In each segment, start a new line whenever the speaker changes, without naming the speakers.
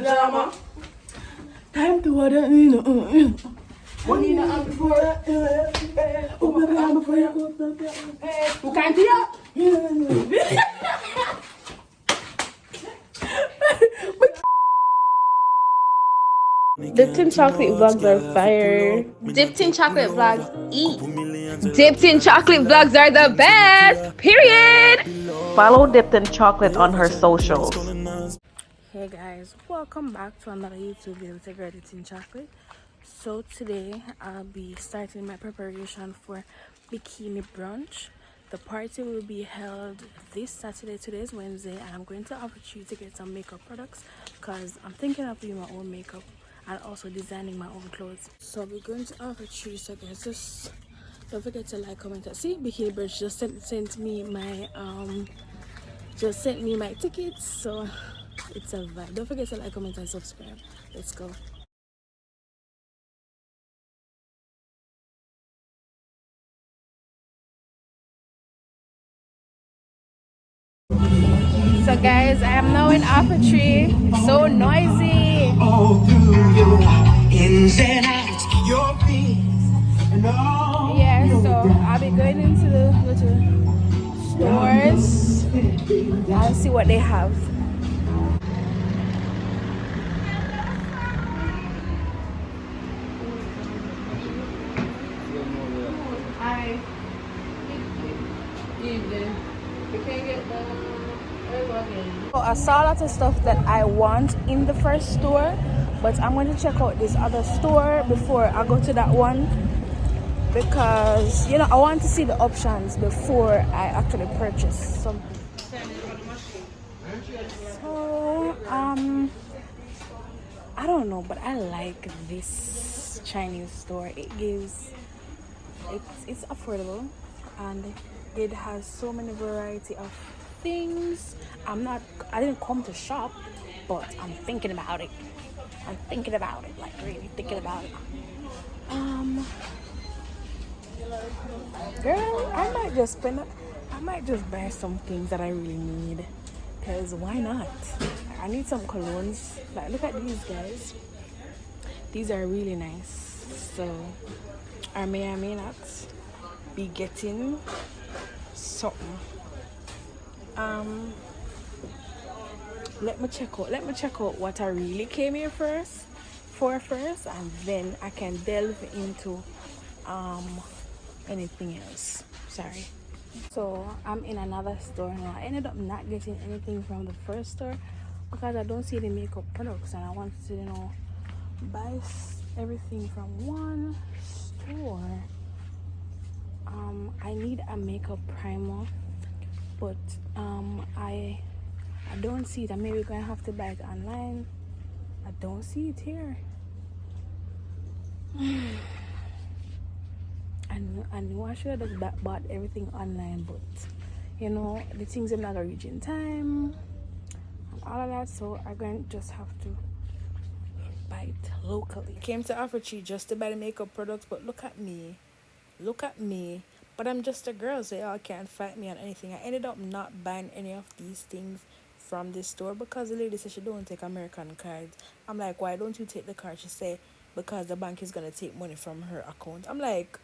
Drama. Time to order, money not before. You can't hear. Dipped in chocolate vlogs are fire. Dipped in chocolate vlogs eat. Dipped in chocolate vlogs are the best. Period.
Follow Dipped in Chocolate on her socials.
Hey guys, welcome back to another YouTube video with a girl Dipped in Chocolate. So today I'll be starting my preparation for Bikini Brunch. The party will be held this Saturday. Today is Wednesday, and I'm going to offer you to get some makeup products because I'm thinking of doing my own makeup and also designing my own clothes. So we're going to offer you, so guys, just don't forget to like, comment, and see. Bikini Brunch just sent me my tickets, so it's a vibe. Don't forget to like, comment, and subscribe. Let's go. So guys, I am now in Tree. So noisy. All through your ins and outs, your fears and all. Yeah, so I'll be going into the stores and see what they have. Hi. Evening. We can get the. So I saw a lot of stuff that I want in the first store, but I'm going to check out this other store before I go to that one because I want to see the options before I actually purchase something. So I don't know, but I like this Chinese store. It's affordable and it has so many variety of things. I didn't come to shop, but I'm thinking about it. Like really thinking about it. Girl, I might just buy some things that I really need, because why not? I need some colognes. Like, look at these guys. These are really nice. So I may not be getting something. Let me check out what I really came here first, and then I can delve into anything else. Sorry. So I'm in another store now. I ended up not getting anything from the first store because I don't see the makeup products, and I wanted to buy everything from one store. I need a makeup primer, but I don't see it. I'm maybe gonna have to buy it online. I don't see it here. I knew I should have just bought everything online, but the things I'm not gonna reach in time and all of that, so I'm gonna just have to buy it locally. I came to Tree just to buy the makeup products, but look at me. But I'm just a girl, so y'all can't fight me on anything. I ended up not buying any of these things from this store because the lady said she don't take American cards. I'm like, why don't you take the card? She said because the bank is gonna take money from her account. I'm like,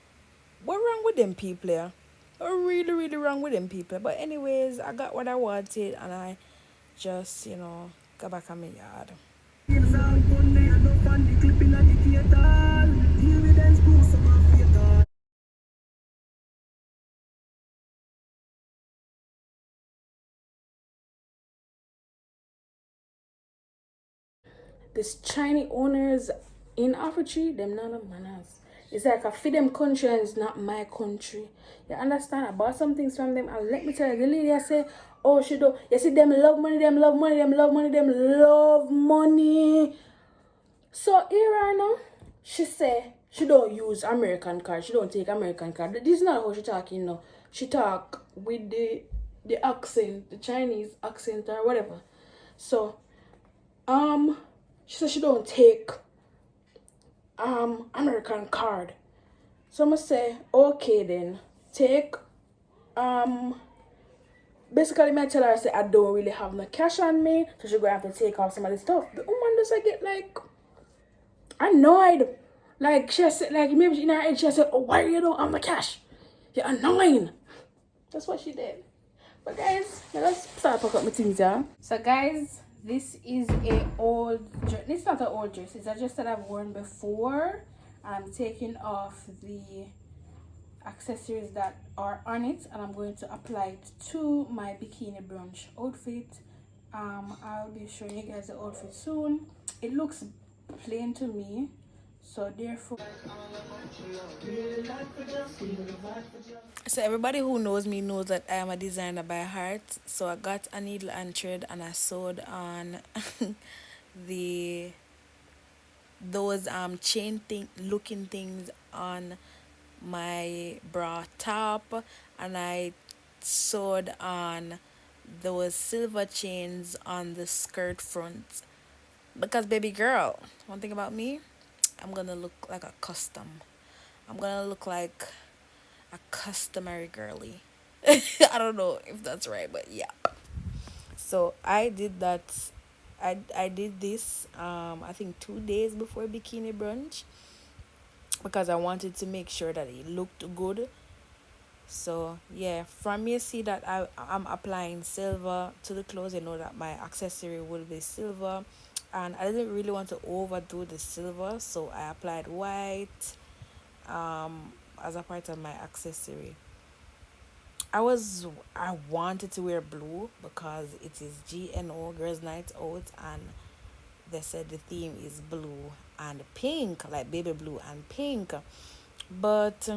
what wrong with them people here? What really, really wrong with them people? But anyways, I got what I wanted, and I just go back on my yard. This Chinese owners in Tree, them none of manners. It's like I feed them country and it's not my country. You understand? I bought some things from them, and let me tell you, the lady I say, oh, she don't. You see, them love money. So here I know, she say she don't use American card. She don't take American card. This is not how she talking now. She talk with the accent, the Chinese accent or whatever. So she said she don't take American card. So I'ma say, okay then, take basically me tell her say I don't really have no cash on me, so she gonna have to take off some of the stuff. The woman does I get like annoyed. Like she said, like maybe in her head she said, "Oh, why you don't have the cash? You're annoying." That's what she did. But guys, let's start pack up my things, yeah. So guys, this is a old dress. It's not an old dress. It's a dress that I've worn before. I'm taking off the accessories that are on it, and I'm going to apply it to my bikini brunch outfit. I'll be showing you guys the outfit soon. It looks plain to me, so therefore, so everybody who knows me knows that I am a designer by heart. So I got a needle and thread and I sewed on the those chain thing looking things on my bra top, and I sewed on those silver chains on the skirt front. Because baby girl, one thing about me, I'm gonna look like a custom. I'm gonna look like a customary girly. I don't know if that's right, but yeah. So I did that. I did this I think 2 days before bikini brunch because I wanted to make sure that it looked good. So yeah, from you see that I'm applying silver to the clothes, you know that my accessory will be silver, and I didn't really want to overdo the silver, so I applied white as a part of my accessory. I wanted to wear blue because it is GNO Girls Night Out, and they said the theme is blue and pink, like baby blue and pink. But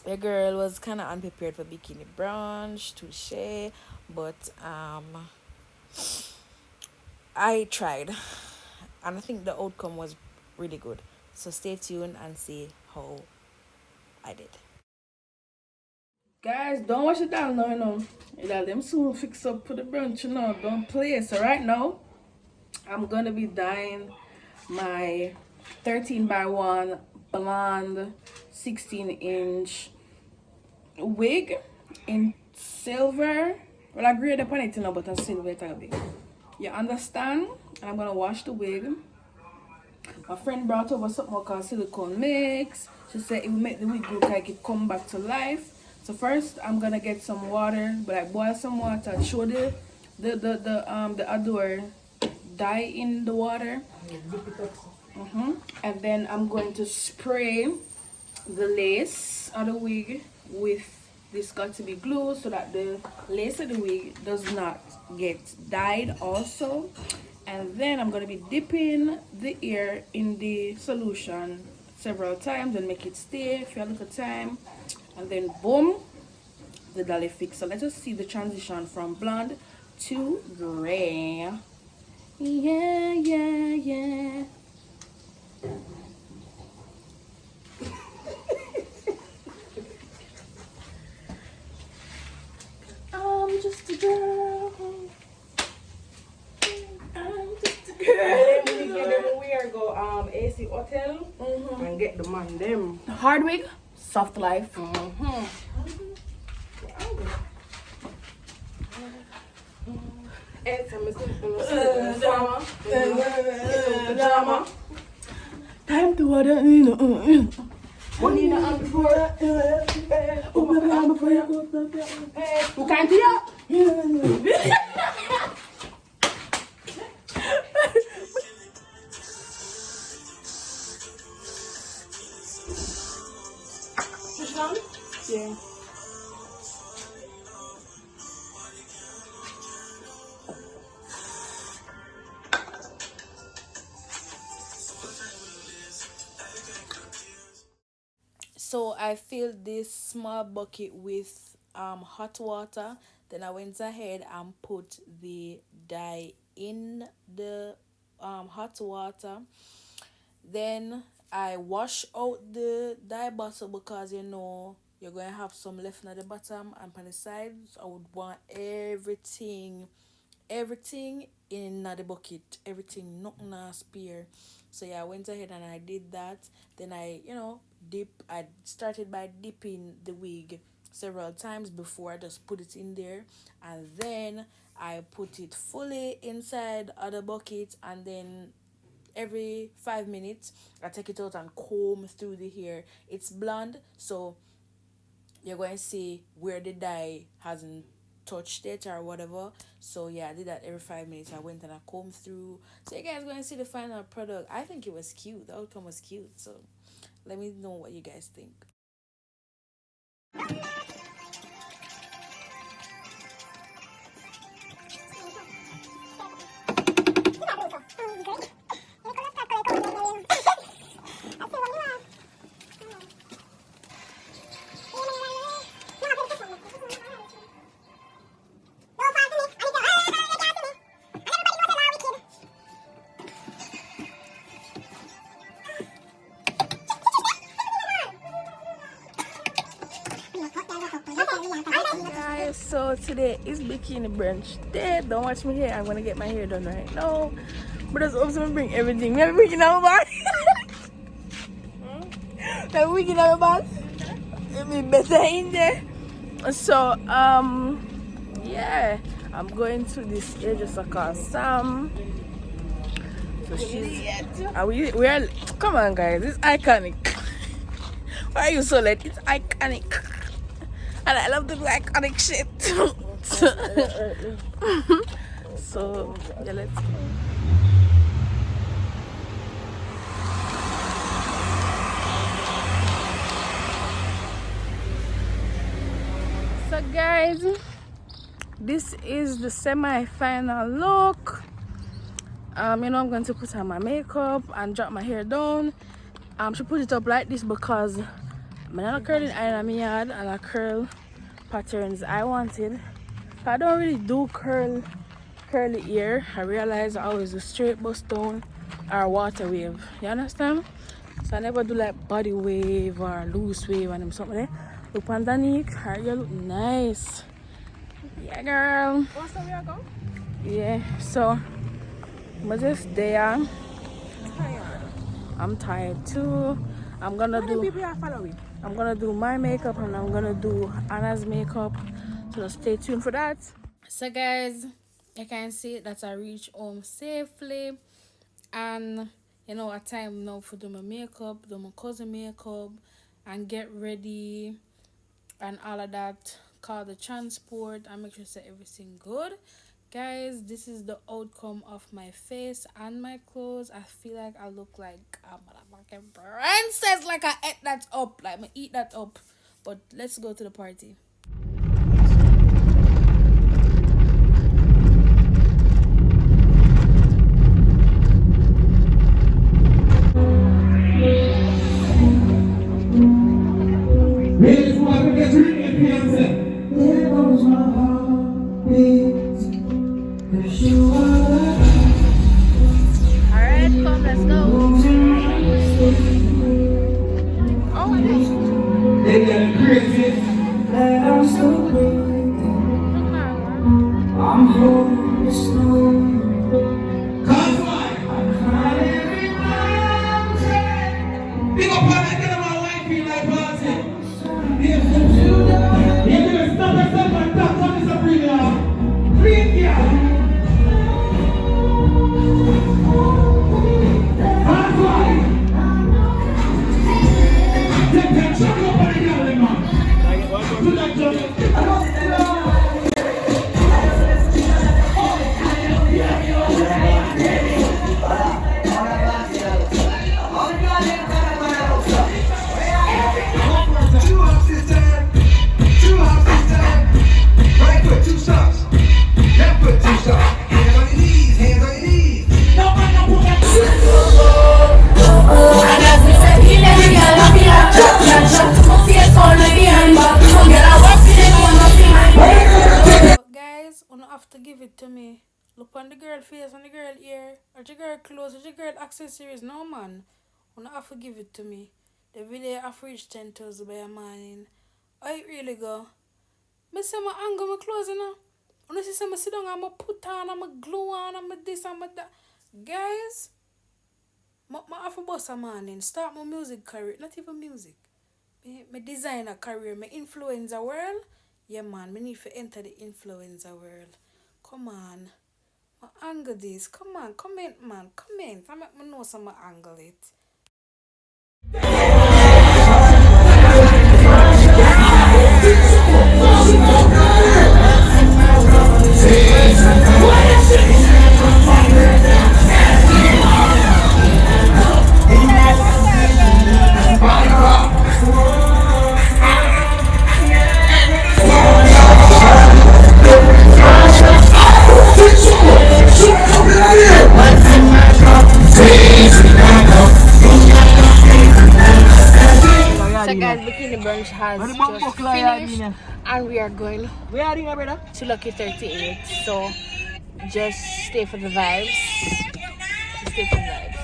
the girl was kind of unprepared for bikini brunch, touche. But I tried, and I think the outcome was really good. So stay tuned and see how I did. Guys, don't watch it down now, you know. Let them soon fix up for the brunch, you know. Don't play. So right now, I'm gonna be dyeing my 13 by 1 blonde 16-inch wig in silver. Well, I grade upon it, you know, but in silver it will be. You understand? And I'm gonna wash the wig. My friend brought over something called silicone mix. She said it will make the wig look like it come back to life. So first I'm gonna get some water, but I boil some water, show the adore dye in the water. And then I'm going to spray the lace of the wig with this got to be glue so that the lace of the wig does not get dyed also. And then I'm going to be dipping the ear in the solution several times and make it stay for a little time, and then boom, the dolly fix. So let us see the transition from blonde to gray. Yeah, yeah, yeah. I'm just a girl. I'm just a girl.
And then we are go AC Hotel and get the man them.
Hardwick, soft life.
And some drama.
Time to order, you know.
Money in the hand before.
Oh, baby, I'm before you go.
You can't hear?
Yeah. So I filled this small bucket with hot water. Then I went ahead and put the dye in the hot water. Then I wash out the dye bottle because you know you're going to have some left at the bottom and on the sides. I would want everything in the bucket, everything, nothing not spare. So yeah, I went ahead and I did that. Then I started by dipping the wig several times before I just put it in there, and then I put it fully inside other bucket, and then every 5 minutes I take it out and comb through the hair. It's blonde, so you're going to see where the dye hasn't touched it or whatever. So yeah, I did that every 5 minutes. I went and I combed through. So you guys going to see the final product. I think it was cute. The outcome was cute. So let me know what you guys think. Guys, so today is Bikini Brunch day. Don't watch me here. I'm gonna get my hair done right now. But it's also bring everything. Maybe we can have a bag. Maybe we can have a bag. It'll be better in there. So yeah, I'm going to this hairdresser called Sam. So she's we are, come on guys, it's iconic. Why are you so late? It's iconic. And I love to do iconic shit. So yeah, let's go. So guys, this is the semi-final look. You know, I'm going to put on my makeup and drop my hair down. She put it up like this because I'm not curling iron on my yard and I curl patterns I wanted. I don't really do curly hair. I realize I always do straight bust down or water wave. You understand? So I never do like body wave or loose wave and something there. Look underneath, her hair look nice. Yeah, girl.
What's the way I go?
Yeah, so I'm just there.
Tired.
I'm tired too. I'm gonna do my makeup and I'm gonna do Anna's makeup. So stay tuned for that. So guys, you can see that I reached home safely, and you know, a time now for do my makeup, do my cousin makeup, and get ready and all of that. Call the transport and make sure say everything good. Guys, this is the outcome of my face and my clothes. I feel like I look like a motherfucking princess, like I ate that up, like I eat that up. But let's go to the party. Alright, come, let's go. Oh,
They got crazy. I'm so I'm home this morning. I'm crying every mountain. Big up on that, get my wife in like party. You can stop yourself and talk on this Sabrina. Please, yeah. That's why. Take that chuck up on the girl, man. Do that chuck.
guys, you don't have to give it to me. Look on the girl face, on the girl ear, or the girl clothes, or the girl accessories. No man, you don't have to give it to me. The video have reached 10,000 by a morning. How it really go? Me say my angle my clothes, you know. You see me sit down and I put on and I glue on and I this and I that. Guys, I have to bust a morning. Start my music career. Not even music. Me design a career, me influencer world. Yeah man, me need to enter the influencer world. Come on. I angle this. Come on, comment man, comment. I make me know some angle it. So guys, Bikini Brunch has just finished and we are going to Lucky 38. So just stay for the vibes. Just stay for the vibes.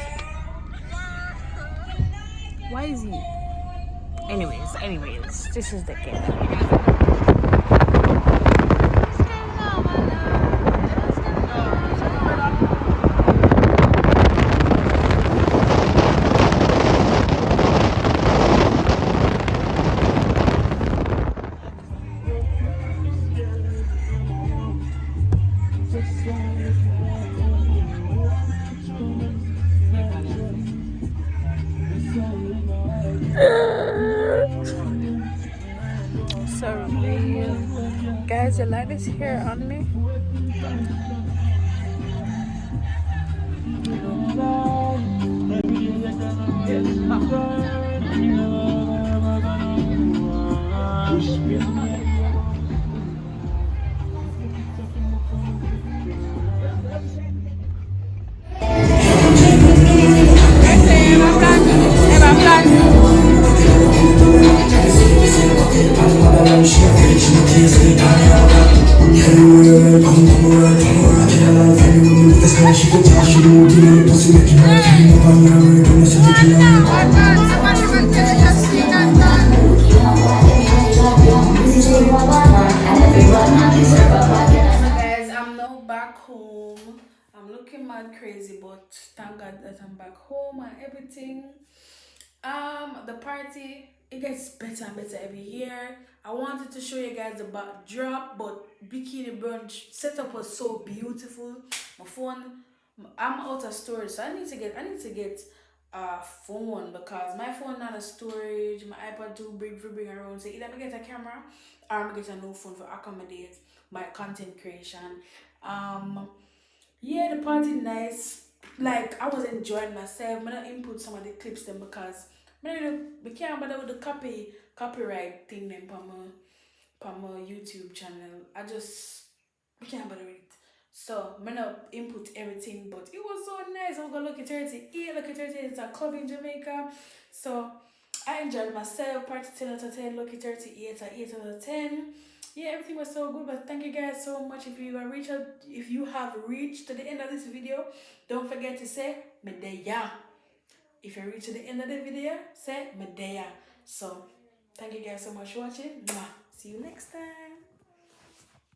Why is he? Anyways, this is the kid. Sorry, guys, you like this hair on me? Back home. I'm looking mad crazy, but thank God that I'm back home and everything. The party, it gets better and better every year. I wanted to show you guys the backdrop, but Bikini Brunch setup was so beautiful. My phone, I'm out of storage, so I need to get a phone because my phone not a storage. My iPad too big for bring around. So either I get a camera or I get a new phone for accommodate my content creation. Yeah, the party nice. Like I was enjoying myself. I'm gonna input some of the clips then because we can't bother with the copyright thing then for my YouTube channel. We can't bother with it. So I'm gonna input everything, but it was so nice. I'm gonna look at 38. Look at 38. It's a club in Jamaica. So I enjoyed myself. Party 10 out of 10. Look at 38. A 8 out of 10. Yeah, everything was so good. But thank you guys so much. If you have reached to the end of this video, don't forget to say Medea. If you reach to the end of the video, say Medea. So thank you guys so much for watching. Mwah. See you next time.